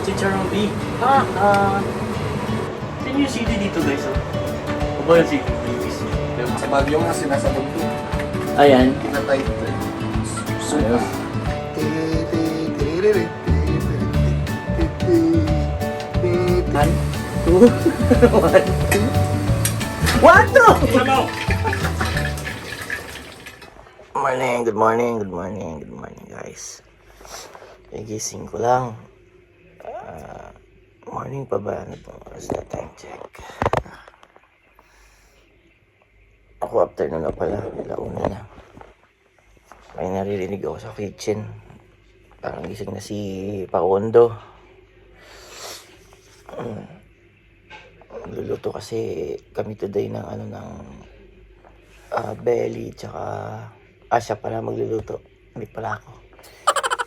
Chicharon B. Saan yung CD dito guys? O ba yung CD? Sa Baguio nga sinasabog ko. Ayan. Pinatay ko. Ayos. One, two, one, two. One, two! Good morning guys. Nagising ko lang. Morning pa ba? Ano itong oras na time check? Ako afternoon na pala. Launa na. May naririnig ako sa kitchen. Parang gising na si Paondo. Luluto kasi kami today ng belly tsaka siya pala magluluto, hindi pala ako.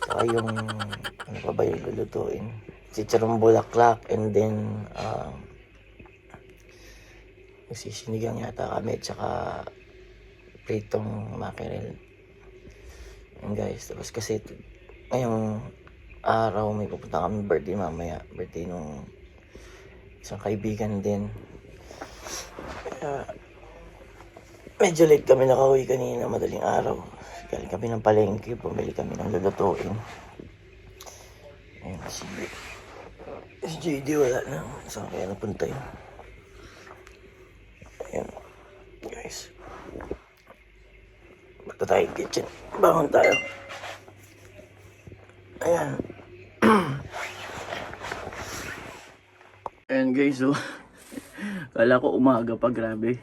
Saka yung ano pa ba yung lulutuin, chicharong bulaklak, and then magsisinigang yata kami tsaka pritong mackerel. And guys, tapos kasi ngayong araw may pupunta kami birthday mamaya, birthday nung isang kaibigan din. Medyo late kami nakauwi kanina, madaling araw. Galing kami ng palengke, pumili kami ng lulutuin. Ayun, si JD wala na. Saan kaya napunta yun? Ayun, guys. Bata tayo kitchen. Bangon tayo. Ayan. Ayan guys, oh. Kala ko umaga pa, grabe.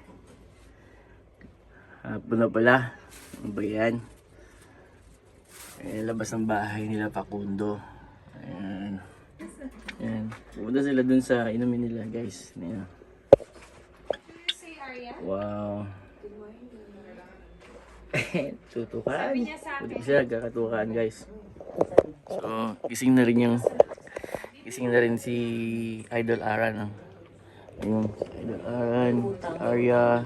Hapon na pala. Ano ba yan? Ayan, labas ng bahay nila Facundo. Ayan. Ayan. Pumunta sila dun sa inumin nila, guys. Ayan. Wow. Tutukan. Pwede sila kakatukan, guys. So, gising na rin si Idol Aran. Ayun, Idol Aran, Arya.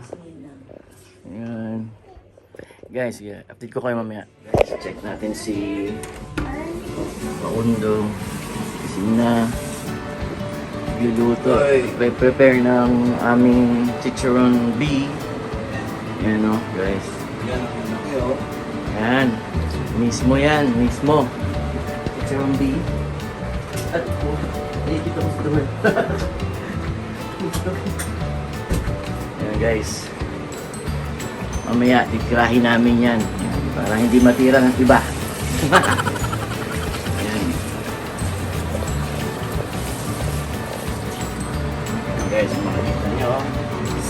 Ayan. Guys, yeah, update ko kayo mamaya. Guys, check natin si Paundo. Sina luluto. Prepare ng aming chicharon B. Ayan o, guys. Ayan. Mismo yan, mismo. Chicharon B. At dito ko sa duman. Ayan guys. Mamaya, titirahin namin yan. Para hindi matira ng iba. Ayan. Ayan guys, makikita nyo.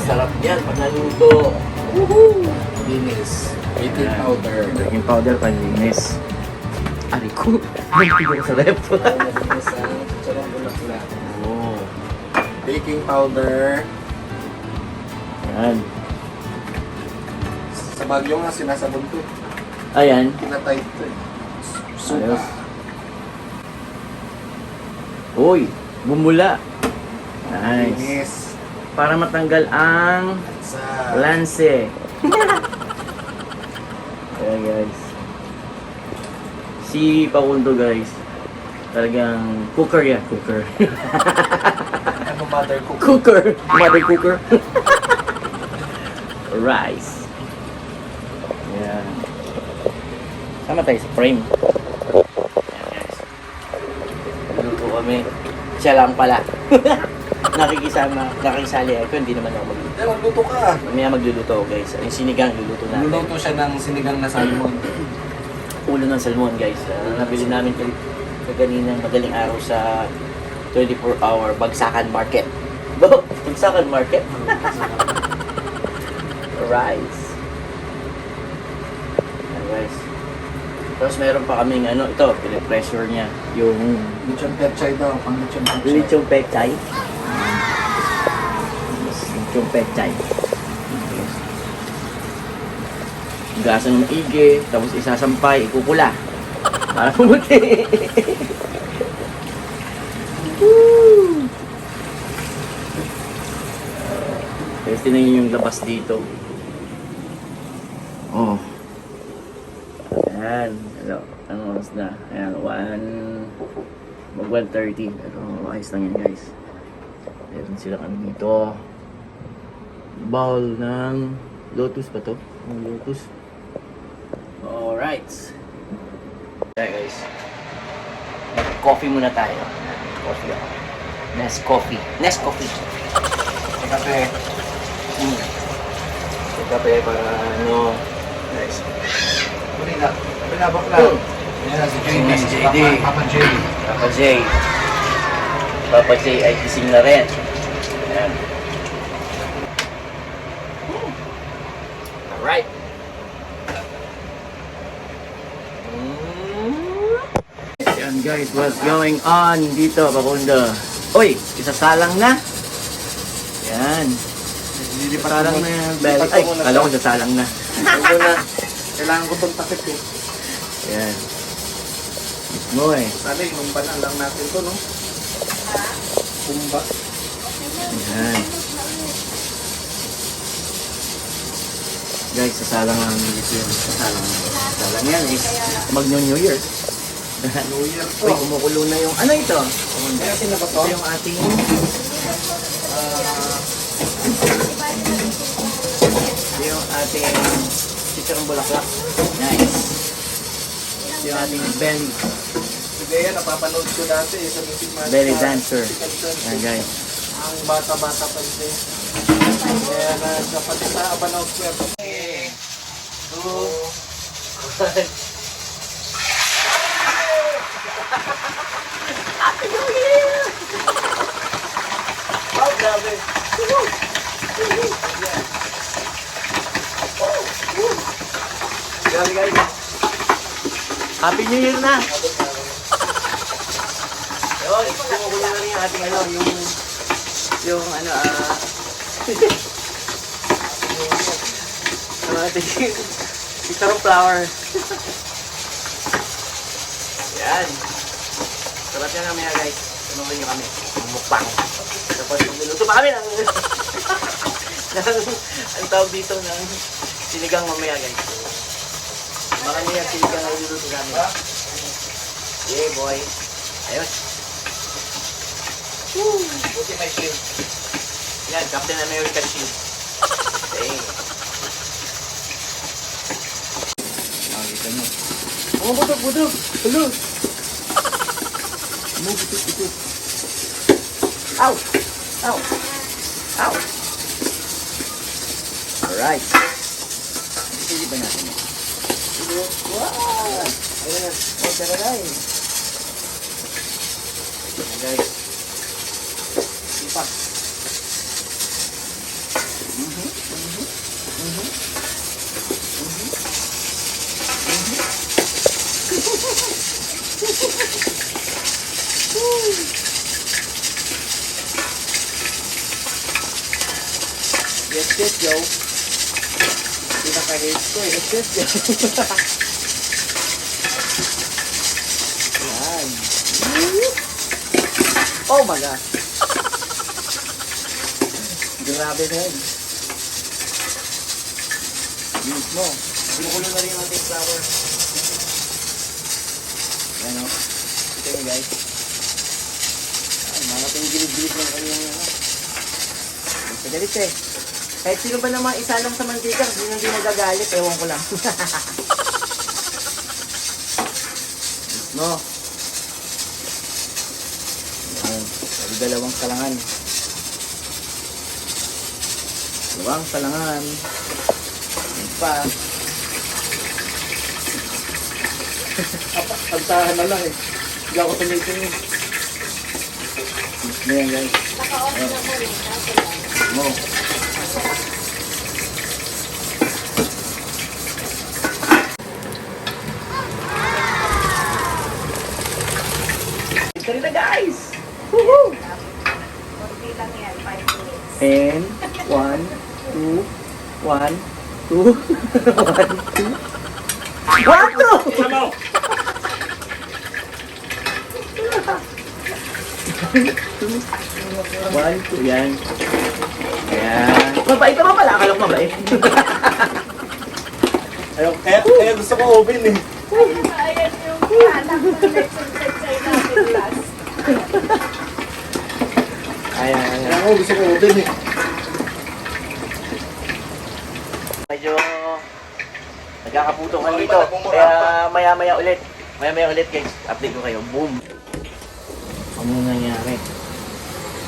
Sarap yan pag naluto. Woohoo! Linis. Baking powder. Baking powder, panlinis. Ari ko. Nagpigil sa rep. Linis ang chicharong bulaklak. Oh. Baking powder. Ayan. Sa Baguio nga sinasabog ko. Ayan. Pinatay ko. Suka. Ayos. Uy, bumula. Nice. Linis. Para matanggal ang Sa lanse. Ayan guys. Si Paundo guys, talagang cooker yan, cooker. ano mother cook. Cooker! Mother cooker. Rice. Ayan. Sama tayo sa frame. Ayan guys. Luto kami. Siya lang pala. Nakikisali ako, hindi naman ako magluluto. Eh, magluto ka. Mamaya magluluto ako guys. Yung sinigang luluto natin. Luluto siya ng sinigang na salmon. Ulo ng salmon guys. Nabili namin kaganina madaling araw sa 24-hour Bagsakan Market. Bagsakan Market? Rice. Ayan guys. Tapos meron pa kaming ito, pinipressure niya. Yung Lechon pechay daw. Pang lechon pechay. lechong pechay. Lechong pechay. Gasa ng ige, tapos isasampay, ikukula. Para pumuti. Woo! Guys, tingnan yung labas dito. Oh. Ayan. Ano oras na? Ayan, Mag 1:30. Pero ayos lang yan guys. Meron silang ano dito. Bowl ng lotus ba to? Ng lotus. Alright. Okay guys. Coffee muna tayo. Coffee ako. Nescoffee. Nescoffee. Kape. Kape para ano. Guys. Huli na. Pinabak na. Yan, si JD. Si JD. Papa J. Papa J. Papa J ay gising na rin. Ayan. Alright. Yan guys, what's going on dito, Pakunda? Uy, isasalang na. Yan. Salang na yan. Bell. Ay, kala ko sasalang na. Ito na. Kailangan ko itong takip eh. Yan. Mo eh. Sana inumba na lang natin to, no? Kumba. Yan. Guys, sasalang na dito yun. Sasalang yan is mag-New Year. New Year to. Uy, kumukulo na yung... Ano ito? Kaya sino ba to? Ito yung ating... ito yung ating... chicharong bulaklak. Nice. Ito yung ating belly. Sige yan, napapanood ko dati eh, sa Music Master. Belly dancer. Yan guys. Ang bata-bata pa din. Kaya na sa patita, panood ko yan. 2, 1. Oh, grabe. Grabe guys. Happy New Year na. Yun, kumukulo na rin yung ating ano, yung ano, yung ating chicharong flower. Yan. Sarap yan mamaya guys. Tunukin nyo kami. Mukbang. Tapos magluluto pa kami ng... ang tawag dito ng sinigang mamaya guys. Baka niya sinigang na iluluto namin. Yeah boy. Ayos. Buti may shield. Yan, Captain America shield. Okay. Nakikita nyo. Oh, budog, budog! Hello! Budog. Ow! Ow! Ow! Alright. Hindi ba natin yun? Wow! Ayan na. Oh, taranay. Ayan guys. Ipa. Yes, yo. Pinaka-hate ko eh. Yes, yo. Yan. Oh my God. Grabe na yun. Mismo. Pinukulo na rin yung ating flower. Yan o. Ito nyo guys. Ay, mga pinigilid-gilid ng kanyang ano. Pagalit eh. Kahit sino ba namang isa lang sa mantika, hindi nagagalit, ewan ko lang. No. Ayan. Dalawang salangan. Dalawang salangan. Ayan pa. Pagtahan na lang eh. Hindi ako tumitingin. Ayan guys. Mo. Ito rin na guys! Woohoo! Konti lang yan, 5 minutes. And 1, 2, 1, 2, 1, 2. 1, 2! One, two, yan. Ayan. Mabait naman pala. Akala ko mabait. Ayaw, kaya gusto ko open eh. Ayan yung anak ko nag-exercise natin last. Ayan. Kaya ako gusto ko din eh. Medyo nagkakaputo ka dito. Kaya maya-maya ulit. Maya-maya ulit guys. Update ko kayo. Boom. Ano nangyari?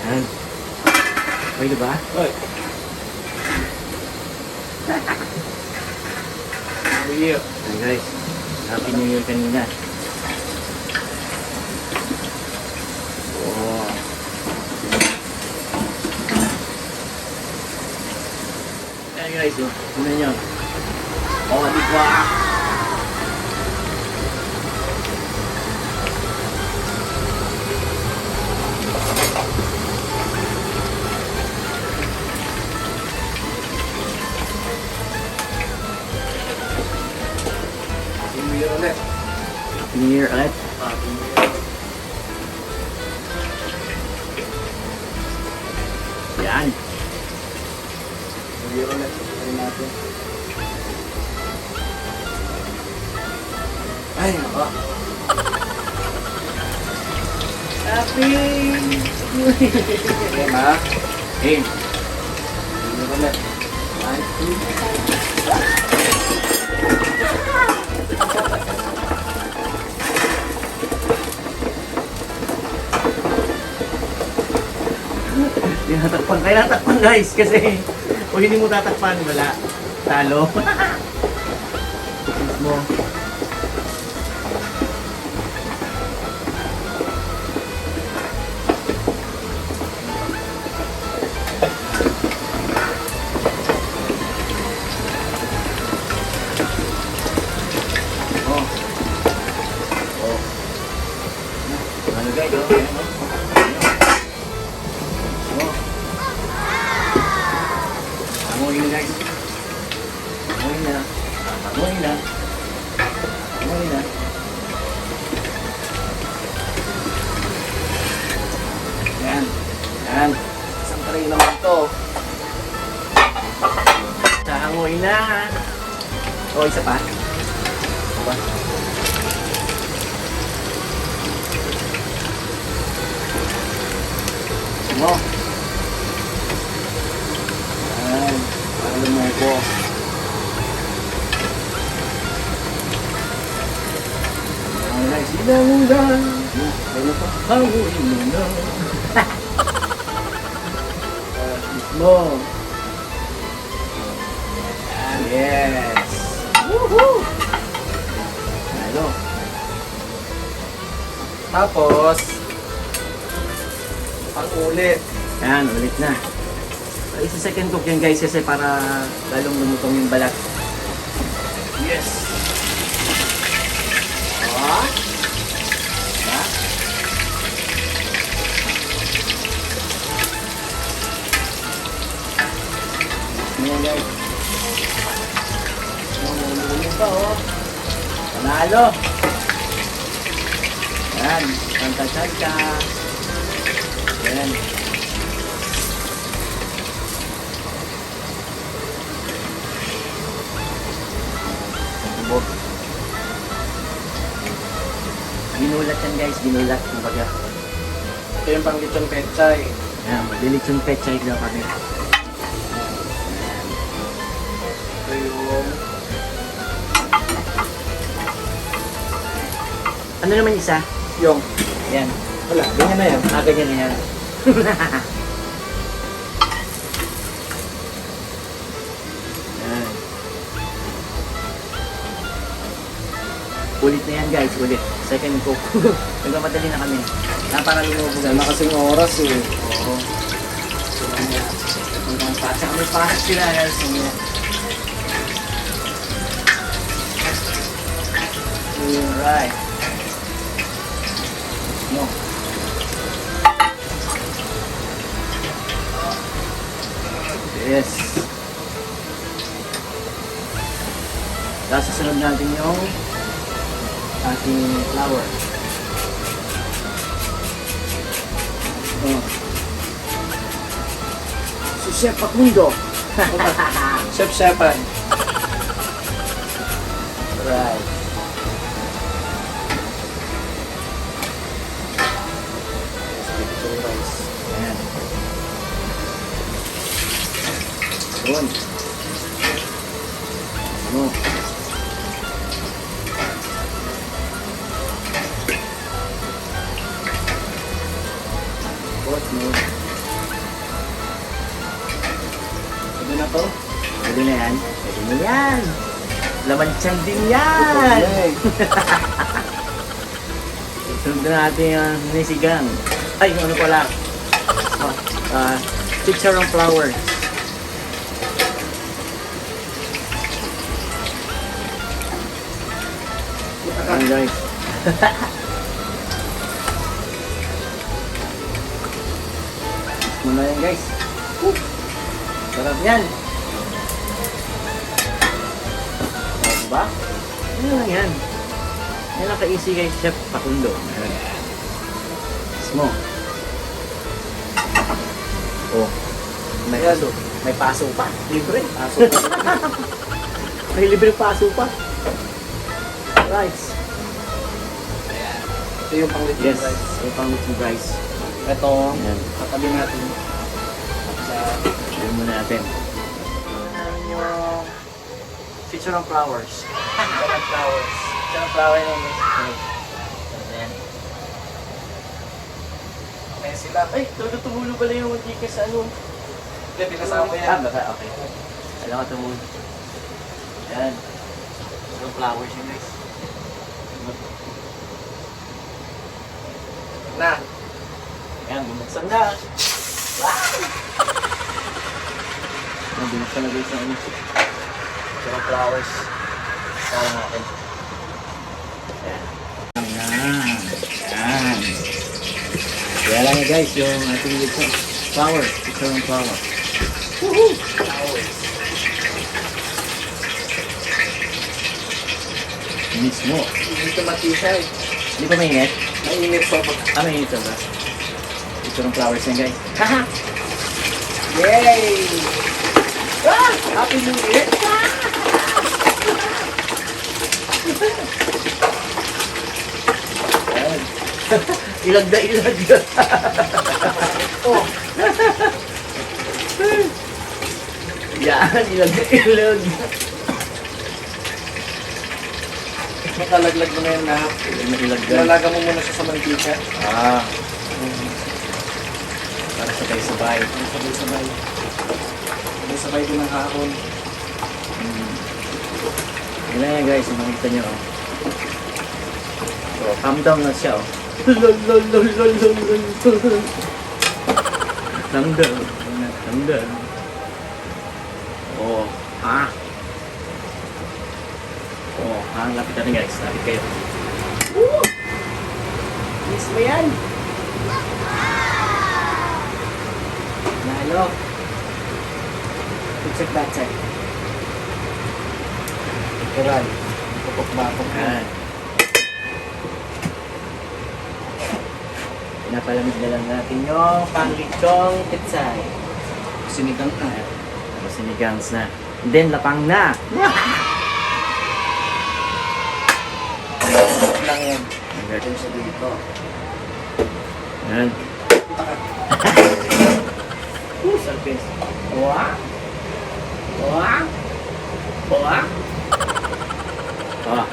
Ayan. Okay diba? Oy. New Year. Ayan guys. Happy New Year kanina. Oh. Ayan guys. Tignan nyo. Oh, di ba? New Year ulit. Happy New Year ulit. New Year. Yan. New Year ulit. Sabihin natin. Ay, naka. Happy New Year. Okay, ma. Hey. New Year ulit. One, two. Tinatakpan. Kaya natakpan guys kasi kung hindi mo tatakpan, wala. Talo. Mismo. Oh. Oh. Ano guys? Oh. Oh. Amoy guys. Amoy na. Amoy na. Amoy na. Yan. Yan. Isang tray naman to. Amoy na. O, isa pa. Isa pa. Mo. Ayan. Para lumoko. Alay, silang-ulan. Ano pa? Hanguin mo na. Mismo. Yes. Woohoo! Ano? Tapos, ang ulit. Ayan, ulit na. Isa second cook yan guys kasi para lalong lumutong yung balat. Yes! Ah? Ah? Ayan guys. Ano pa oh. Panalo! Ayan, tanta-tanta. Ayan. Bubog. Ginulat yan guys, ginulat. Kumbaga. Ito yung panglitsong pechay. Ayan, maglilitsong pechay daw kami. Ito yung Ano naman isa? yung. Ayan. Wala, ganyan na yan. Ganyan na yan. Ayan. Ulit na yan guys, ulit. Second cook. Nagmamadali na kami. Para lumubog. Wala na kasing oras eh. Oo. Hanggang pa. Tsaka may pahat sila guys. Alright. No. Yes. Tapos susunod natin yung ating flour. Oh. Si Chef Facundo. Chef-chefan. Right. Yun. Ano? What mo? Pwede na to? Pwede na yan? Pwede na yan! Laman tiyan din yan! Okay. Sunod na natin yung nisigang. Ay, ano pala? Chicharong flour. Ayan guys. Muna yan guys. Sarap yan. Diba? Ano lang yan? Yan ang ka-easy kay Chef Facundo. Smo. Oh. May paso. May paso pa. Libre. Paso pa. May libre paso pa. Rice. Ito yung pang Yes. rice. Yung pang with rice. Ito, Ayan. katabi natin. Sa Ayan muna natin. Yung chicharong flowers. Chicharong flowers. Chicharong flower na yun. Ayan. May sila. Ay, tumulo pala yung mantika sa ano. Hindi, pinasama yan. Baka, okay. Alam ko tumulo. Ayan. Yung flowers yun guys. Na. Ayan, bumuksan na. Wow! Ayan, bumuksan na guys ang ano. Chicharong flowers. Kala natin. Ayan. Ayan. Kaya lang nga guys, yung ating lechon. Flower. Chicharong flower. Woohoo! Flowers. Mismo. Hindi ito matisay. Hindi pa mainit? Mainit pa pag... Mainit pa ba? Chicharong flowers yan guys. Haha! Yay! Ah! Happy New Year! Ayan. Ilag na ilag. Oh! Yan, ilag na ilag. Makalaglag mo na yan na. Ilag na ilag yan. Ilalaga mo muna siya sa mantika. Ah. Para sabay-sabay. Sabay-sabay. Sabay-sabay din ang hahon. Yan lang yan guys, yung makikita nyo. So, calm down na siya. Calm down. Calm down. Oh, ha? Oh, ha? Lapit natin guys. Lapit kayo. Woo! Miss mo yan? Nalo. Check that check. Ikuran. Pupok-bakok na. Yan. Pinapalamig na lang natin yung panglichong pitsay. Sinigang na. Tapos sinigangs na. And then, lapang na. Lang yan. Ang Sa dito. Yan. Sarpes. Wah. Wah. Wah. Ah.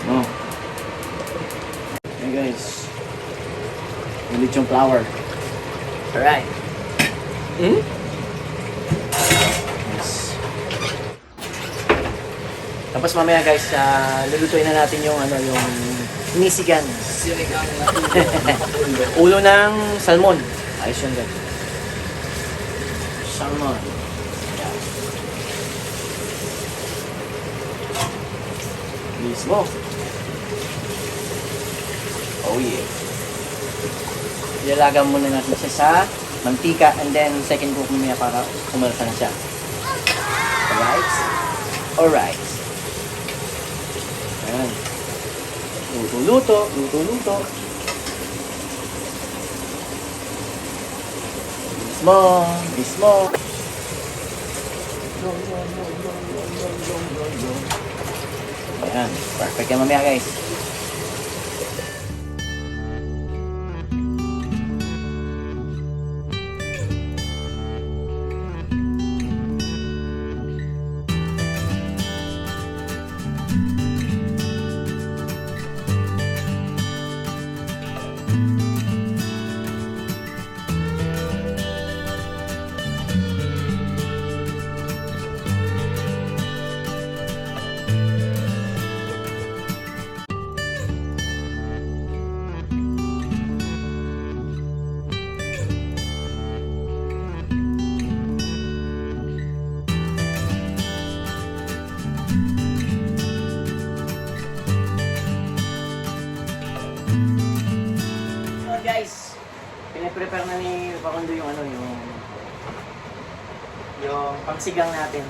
Oh. Hey guys. Yung lechong flour. Alright. Hmm? Yes. Tapos mamaya guys, lulutuin na natin yung ano, yung nisigan. Sinigang na. Ulo ng salmon. Ayos yun guys. Salmon. Yeah. Mismo. Oh yeah. Ilalaga muna natin siya sa mantika and then second cook mamaya para kumalasa na siya. Alright? Alright. Ayan. Luto-luto, luto-luto. Mismo, mismo. Ayan, perfect yan mamaya guys. prepare na ni Pakundo yung ano, yung pangsigang natin.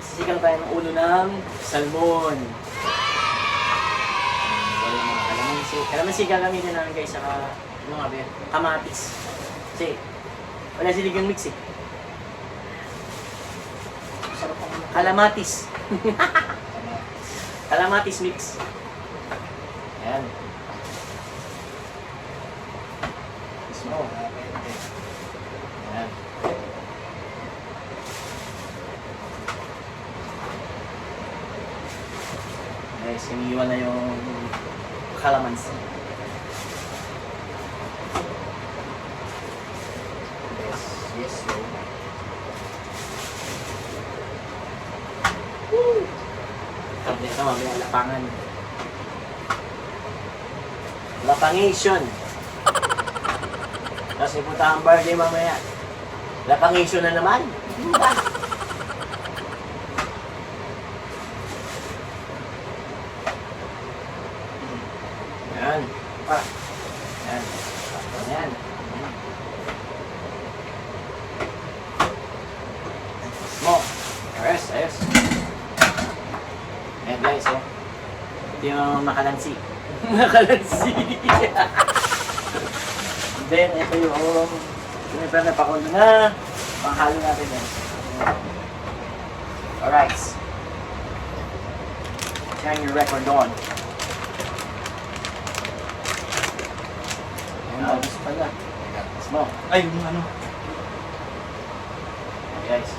Sisigang tayo ng ulo ng salmon. Wala mga kalamansi. Kalamansi gagamitin namin guys, saka ano nga ba yun? Kamatis. Kasi wala siligang mix eh. Sarap ang Kalamatis. Kalamatis mix. Ayan. smoke. Ayan. Guys, iniwan na yung kalamansi. Yes, yes, so. Tapos ito, mamaya lapangan. Lapangation. Tapos ipunta ang birthday mamaya. Lapangation na naman. Yan. Pa. Yan. Yan. Smoke. Ayos, ayos. Ayan guys, oh. Ito yung makalansi. Makalansi. Then, ito yung pinipare na pakulo na panghalo natin yan. Alright. Turn your record on. Ayan, gusto pala. Smoke. Ay, yung ano. Ayan, guys.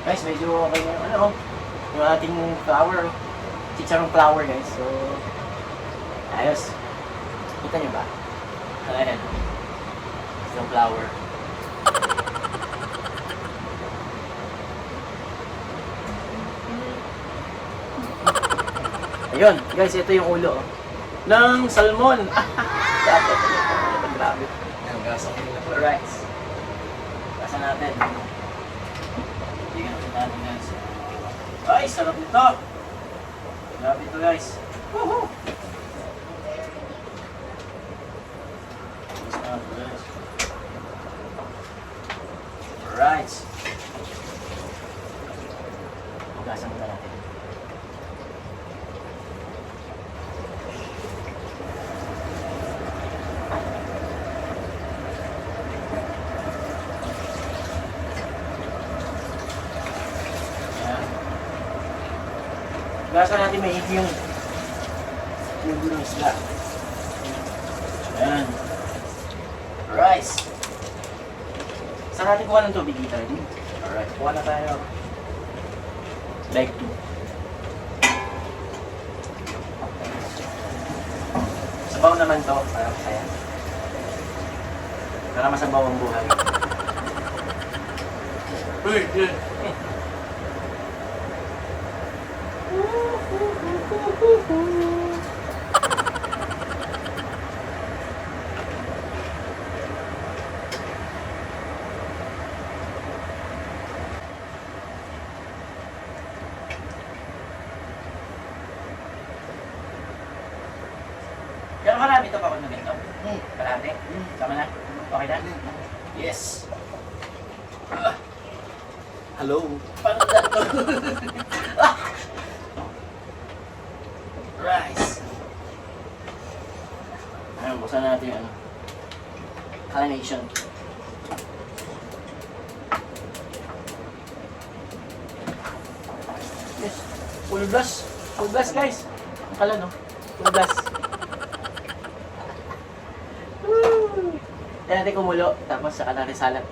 Guys, medyo okay na yung ano, yung ating flour. Chicharong flour, guys. So, ayos. Kita nyo ba? Ayan. Yung flour. Ayun, guys, ito yung ulo. Oh. Ng salmon. Grabe. Grabe. Yan, gasa ko nila. Alright. Kasa natin. Tingnan natin guys. Ay, sarap nito. Grabe ito guys. Woohoo! Sarap guys. Alright. Hugasan muna natin. Gasa natin may yung isla. Ayan. Rice. Saan natin kuha ng tubig dito? Alright, kuha na tayo. Like 2. Sabaw naman to, para kaya. Para masabaw ang buhay. Uy, yun. Gano'n karami ito pa kung nagito? Karami? Tama na? Okay na? Yes! Hello. Paano na ito? Rice! Ayun, buksan natin yung ano. Carnation. Yes! Full blast! Full blast guys! Ang kala no? Full blast. Yan natin kumulo, tapos saka natin salat.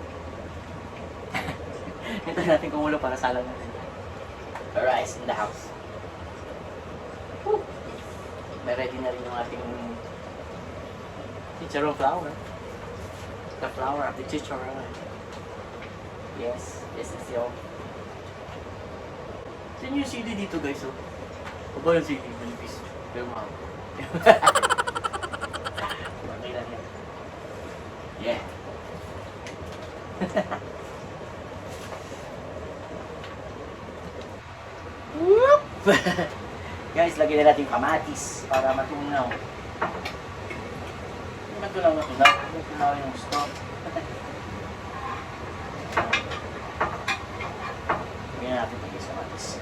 Ito natin kumulo para salat natin. The rice in the house. Woo! May ready na rin yung ating chicharron flour. The flour of the chicharron. Yes, this is your... Saan yung CD dito guys? Oh? O ba yung CD? Manipis. Pero mahal. Okay lang yan. Yeah. Whoop! Guys, lagyan na natin yung kamatis para matunaw. Bakit ko lang natulak? Bakit ko lang yung stop? Tingnan natin pag isa matis.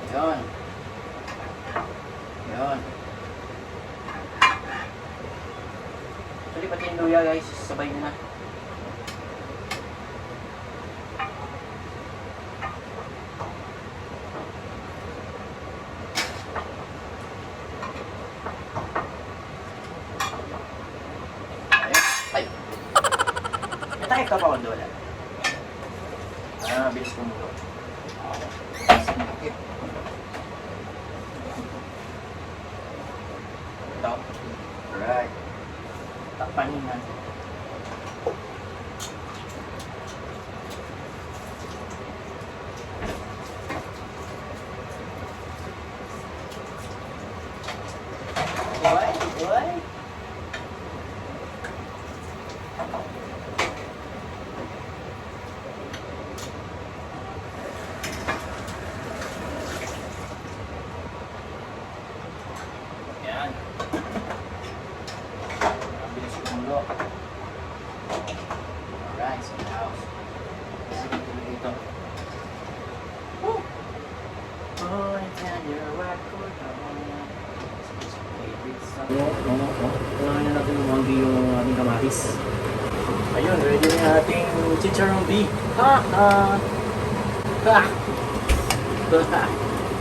Yun. Yun. Actually, pati yung luya guys, sabay nyo na. Ay! Natakip ka pa ako doon. Bilis ko mo. Ito. Alright. Takpanin natin. Boy. Yan. Ang bilis kumulo. Alright, so now. Dito. Woo! Oh, it's on your record. Kunahin na natin yung manggi yung ating kamatis. Ayun, ready na yung ating chicharong bee. Ha! Ha! Ha!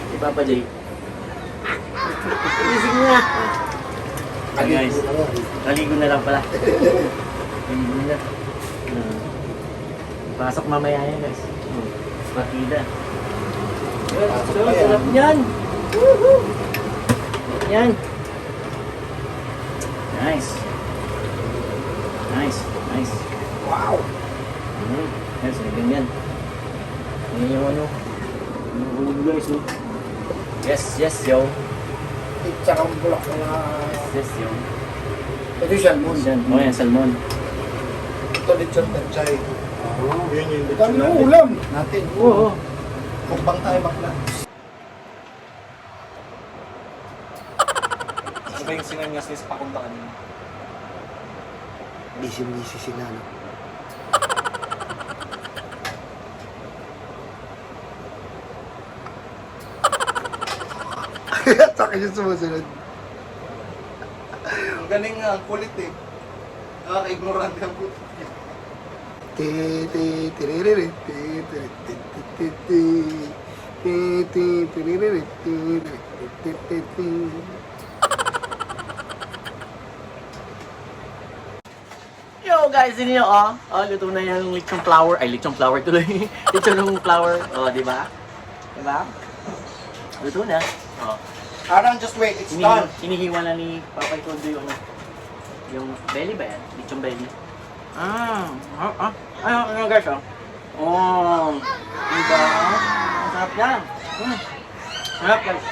Si Papa J. Isig na! Ah, guys, naligo na lang pala. Naligo na. Pasok mamaya yan guys. Partida. So, sarap yan! Woohoo! Yan! Nice. Nice. Nice. Wow! Yes, ganyan. Yan yung ano. Yung ulo guys, oh. Yes, yes, yo. Tsaka ang bulak na Yes, yo. ito yung salmon. Oh, yan, salmon. Ito lechon tanchay. Yun yung lechon natin. Ano ulam natin? Oo. Mukbang tayo bakla. Ano ba yung sinanyas niya sa pakuntaan niya? Busy sila, no? Saka yung sumusunod. Ang galing nga, ang kulit eh. Nakaka-ignorante ang puto. Yo guys, yun yun oh. Oh, luto na yung lechong flour. Ay, lechong flour tuloy. Lechong flour. Oh, di ba? Di ba? Luto na. Oh. Arang, just wait, it's done. Inihiwa na ni Papa Ikondo yung ano. Yung belly ba yan? Lechong belly. Ano guys oh. Oh. Diba? Ang sarap yan. Sarap guys.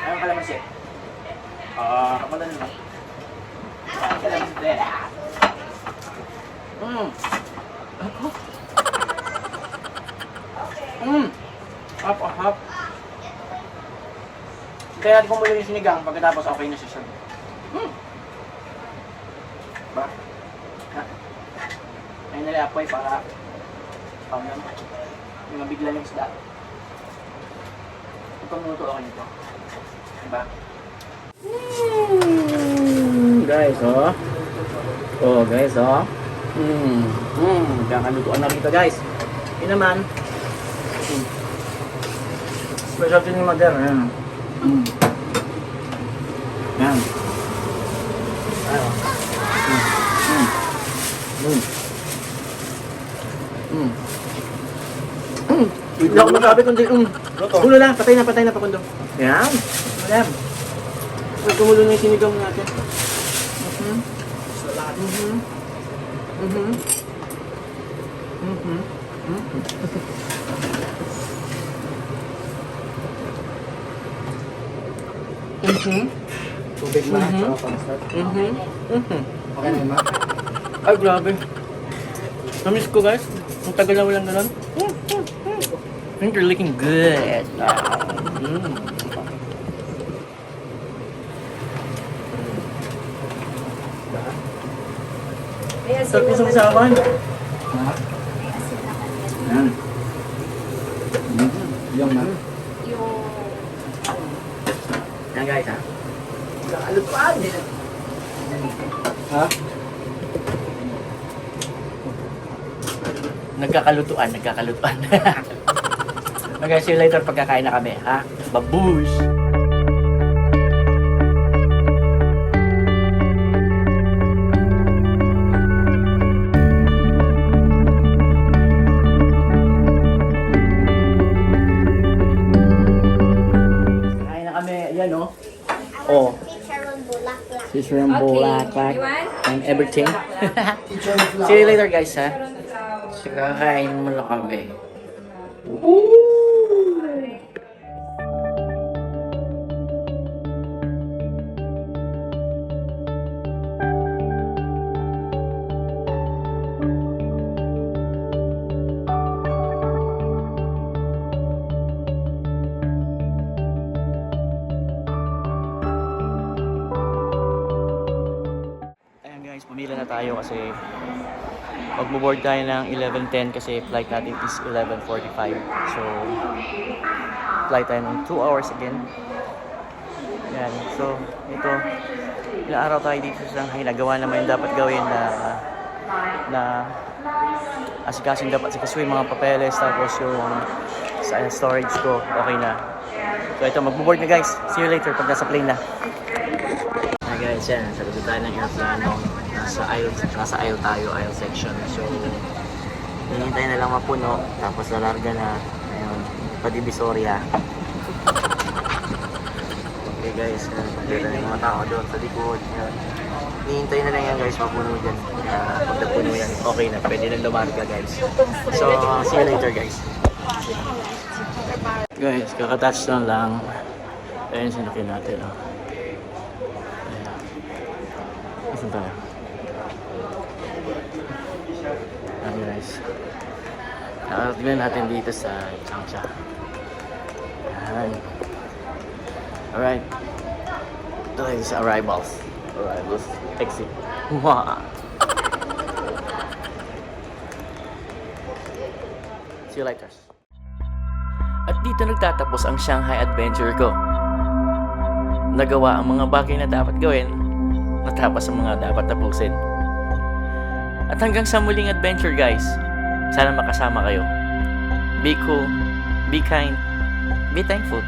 Ayun kalamansi. Kapag na nila. Hap. Kaya natin kumulo yung sinigang pagkatapos okay na siya. Ba? Ha? Ayun nila apoy para pangyan. Yung mabigla yung isda. Ito minuto okay nito. Diba? Guys, oh. Oh, guys, oh. Kakalutuan na rito, guys. Yun naman. Specialty ni Mother, ayan. Yan. Ayan. Hindi ako masabi kundi, ulo lang, patay na pakundo. Yan. Ayan. Kumulo na yung sinigang natin. Tubig na, tsaka pang-start. Okay na yun, ma? Ay, grabe. Namiss ko guys. Ang tagal na walang ganun. I think you're looking good. May asin Sarap yung naman. sasawan. May asin naman yan. Yan. Yung na. Yung... Yan guys ha. Kakalupaan din. Ha? Nagkakalutuan. Okay, see you later pagkakain na kami, ha? Babush! Kain na kami, ayan oh. Oh. Chicharon bulaklak. Sisram bulaklak You want? and everything. See you later guys, ha? So, kakain mo lang kami. Ayan guys, pumila na tayo kasi magbo-board tayo ng 11:10 kasi flight natin is 11:45. So, flight tayo ng 2 hours again. Yan. So, ito, ilang araw tayo dito sa Shanghai. Nagawa naman yung dapat gawin na asikasin dapat sikasuin mga papeles tapos yung sa storage ko, okay na. So, ito, magbo-board na guys. See you later pag nasa plane na. Hi guys, yan. Sagot tayo ng aeroplano. Nasa aisle tayo, aisle section. So, hinihintay na lang mapuno. Tapos lalarga na. Ayun, pa Divisoria. Okay guys, pagkita na yung mga tao doon sa likod. Yan. Hinihintay na lang yan guys, mapuno dyan. Pag napuno yan, okay na. Pwede na lumarga guys. So, see you later guys. Guys, kakatouchdown lang. Ayun, sinakyan natin. Oh. Asan tayo? Ayan guys. Tignan natin dito sa Changsha. Ayan. Alright. Ito tayo sa arrivals. Arrivals. Exit. Wow. See you later. At dito nagtatapos ang Shanghai adventure ko. Nagawa ang mga bagay na dapat gawin, natapos ang mga dapat tapusin. At hanggang sa muling adventure guys, sana makasama kayo. Be cool, be kind, be thankful.